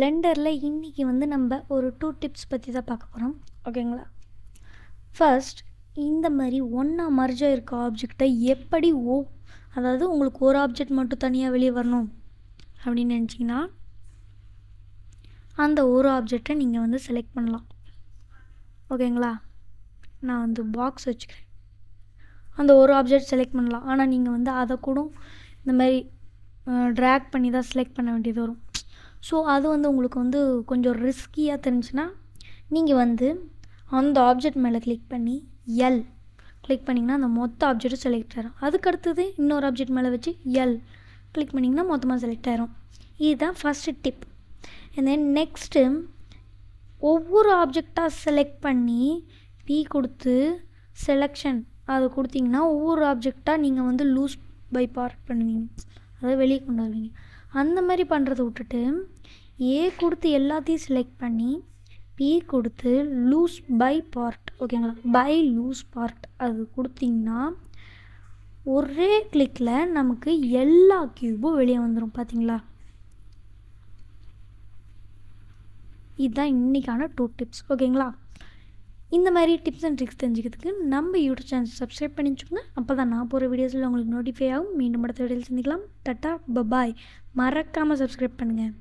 பிளெண்டரில் இன்றைக்கி வந்து நம்ம ஒரு 2 டிப்ஸ் பற்றி தான் பார்க்க போகிறோம். ஓகேங்களா? ஃபர்ஸ்ட், இந்த மாதிரி ஒன்றா மர்ஜாக இருக்க ஆப்ஜெக்டை எப்படி அதாவது உங்களுக்கு ஒரு ஆப்ஜெக்ட் மட்டும் தனியாக வெளியே வரணும் அப்படின்னு நினச்சிங்கன்னா அந்த ஒரு ஆப்ஜெக்டை நீங்கள் வந்து செலக்ட் பண்ணலாம். ஓகேங்களா? நான் வந்து பாக்ஸ் வச்சுக்கிறேன். அந்த ஒரு ஆப்ஜெக்ட் செலக்ட் பண்ணலாம். ஆனால் நீங்கள் வந்து அதை கூட இந்த மாதிரி ட்ராக் பண்ணி தான் செலக்ட் பண்ண வேண்டியது வரும். ஸோ அது வந்து உங்களுக்கு வந்து கொஞ்சம் ரிஸ்கியாக தெரிஞ்சுன்னா நீங்கள் வந்து அந்த ஆப்ஜெக்ட் மேலே கிளிக் பண்ணி கிளிக் பண்ணிங்கன்னா அந்த மொத்த ஆப்ஜெக்ட்டும் செலக்ட் ஆகிடும். அதுக்கடுத்தது இன்னொரு ஆப்ஜெக்ட் மேலே வச்சு கிளிக் பண்ணிங்கன்னா மொத்தமாக செலக்ட் ஆகிரும். இதுதான் first tip. And then next, ஒவ்வொரு ஆப்ஜெக்டாக செலக்ட் பண்ணி பி கொடுத்து செலெக்ஷன் அதை கொடுத்தீங்கன்னா ஒவ்வொரு ஆப்ஜெக்டாக நீங்கள் வந்து லூஸ் பை பார்ட் பண்ணுவீங்க, அதாவது வெளியே கொண்டு வருவீங்க. அந்த மாதிரி பண்ணுறதை விட்டுட்டு ஏ கொடுத்து எல்லாத்தையும் செலக்ட் பண்ணி பி கொடுத்து லூஸ் பை பார்ட், ஓகேங்களா, பை லூஸ் பார்ட் அது கொடுத்தீங்கன்னா ஒரே கிளிக்கில் நமக்கு எல்லா கியூபும் வெளியே வந்துடும். பார்த்தீங்களா? இதுதான் இன்றைக்கான 2 டிப்ஸ். ஓகேங்களா? இந்த மாதிரி டிப்ஸ் அண்ட் ட்ரிக்ஸ் தெரிஞ்சுக்கிறதுக்கு நம்ம யூடியூப் சேனல் சப்ஸ்கிரைப் பண்ணி வச்சுக்கோங்க. அப்போ தான் நான் போகிற வீடியோஸில் உங்களுக்கு நோட்டிஃபை ஆகும். மீண்டும் அடுத்த வீடியோவில் சந்திக்கலாம். Tata bye bye. மறக்காமல் சப்ஸ்கிரைப் பண்ணுங்கள்.